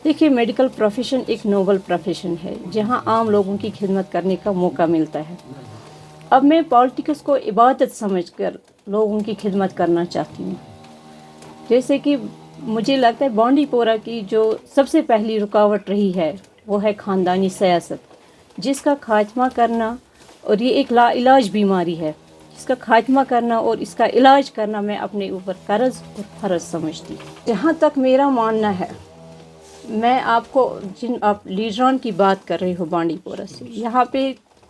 देखिए, medical profession एक noble profession है जहां आम लोगों की खिदमत करने का मौका मिलता है। अब मैं पॉलिटिक्स को इबादत समझकर लोगों की खिदमत करना चाहती हूँ। जैसे कि मुझे लगता है बांडी पोरा की जो सबसे पहली रुकावट रही है वो है ख़ानदानी सियासत, जिसका खात्मा करना, और ये एक लाइलाज बीमारी है जिसका खात्मा करना और इसका इलाज करना मैं अपने ऊपर कर्ज और फ़र्ज समझती हूँ। जहाँ तक मेरा मानना है, मैं आपको आप लीडरान की बात कर रही हो बांडी पोरा से, यहाँ पे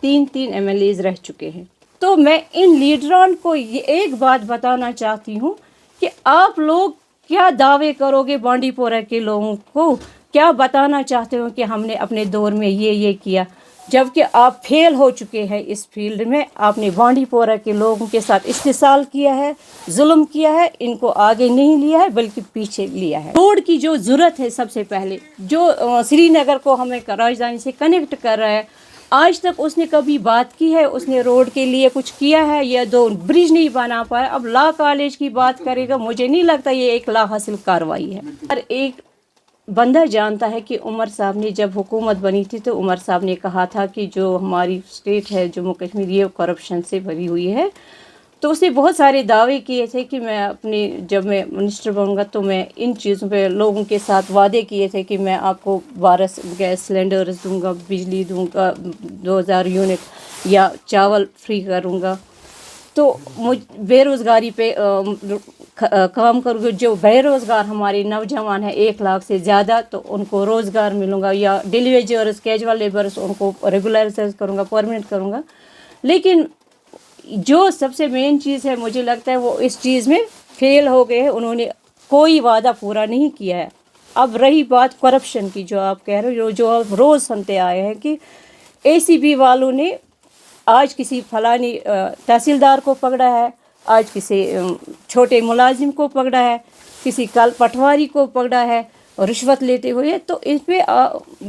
3 MLAs रह चुके हैं। तो मैं इन लीडरान को ये एक बात बताना चाहती हूँ कि आप लोग क्या दावे करोगे बांडी पोरा के लोगों को, क्या बताना चाहते हो कि हमने अपने दौर में ये किया, जबकि आप फेल हो चुके हैं इस फील्ड में। आपने बांडी पोरा के लोगों के साथ इस्तेसाल किया है, जुल्म किया है, इनको आगे नहीं लिया है बल्कि पीछे लिया है। रोड की जो ज़रूरत है, सबसे पहले जो श्रीनगर को हमें राजधानी से कनेक्ट कर रहा है, आज तक उसने कभी बात की है? उसने रोड के लिए कुछ किया है? या 2 ब्रिज नहीं बना पाया। अब लॉ कॉलेज की बात करेगा, मुझे नहीं लगता ये एक ला हासिल कार्रवाई है। और एक बंदा जानता है कि उमर साहब ने जब हुकूमत बनी थी तो उमर साहब ने कहा था कि जो हमारी स्टेट है जम्मू कश्मीर ये करप्शन से भरी हुई है। तो उसने बहुत सारे दावे किए थे कि मैं जब मैं मिनिस्टर बनूंगा तो मैं इन चीज़ों पे लोगों के साथ वादे किए थे कि मैं आपको 12 गैस सिलेंडर्स दूंगा, बिजली दूंगा, 2000 यूनिट या चावल फ्री करूंगा। तो मुझ बेरोज़गारी पे काम करूँगा। जो बेरोज़गार हमारे नौजवान हैं 1 लाख से ज़्यादा, तो उनको रोज़गार मिलूँगा, या डेली वेजर्स, कैजुअल लेबर्स, उनको रेगुलराइज करूँगा, परमानेंट करूँगा। लेकिन जो सबसे मेन चीज़ है, मुझे लगता है वो इस चीज़ में फेल हो गए हैं। उन्होंने कोई वादा पूरा नहीं किया है। अब रही बात करप्शन की, जो आप कह रहे हो, जो आप रोज़ सुनते आए हैं कि ACB वालों ने आज किसी फलानी तहसीलदार को पकड़ा है, आज किसी छोटे मुलाजिम को पकड़ा है, किसी कल पटवारी को पकड़ा है और रिश्वत लेते हुए। तो इस पे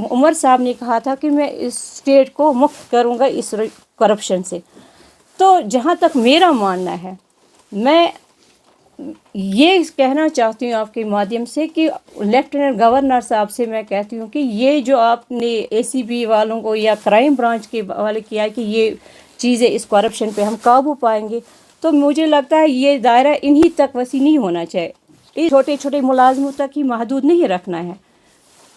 उमर साहब ने कहा था कि मैं इस स्टेट को मुक्त करूंगा इस करप्शन से। तो जहाँ तक मेरा मानना है, मैं ये कहना चाहती हूँ आपके माध्यम से कि लेफ्टिनेंट गवर्नर साहब से मैं कहती हूँ कि ये जो आपने ACB वालों को या क्राइम ब्रांच के वाले किया है कि ये चीज़ें, इस करप्शन पे हम काबू पाएंगे, तो मुझे लगता है ये दायरा इन्हीं तक वसी नहीं होना चाहिए। छोटे छोटे मुलाजमों तक ही महदूद नहीं रखना है।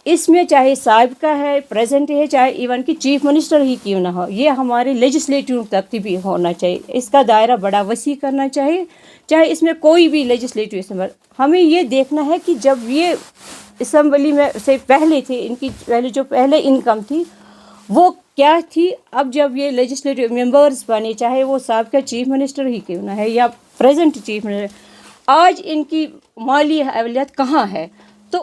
इसमें चाहे साहिबका है, प्रेजेंट है, चाहे इवन कि चीफ मिनिस्टर ही क्यों ना हो, ये हमारे लेजिस्लेटिव तक भी होना चाहिए। इसका दायरा बड़ा वसी करना चाहिए, चाहे इसमें कोई भी लेजिस्लेटिव असेंबली। हमें ये देखना है कि जब ये असेंबली में से पहले थे, इनकी पहले जो पहले इनकम थी वो क्या थी। अब जब ये लेजिस्लेटिव मेंबर्स बने, चाहे वो साहिबका चीफ मिनिस्टर ही क्यों ना है या प्रेजेंट चीफ मिनिस्टर, आज इनकी माली अहलियत कहाँ है?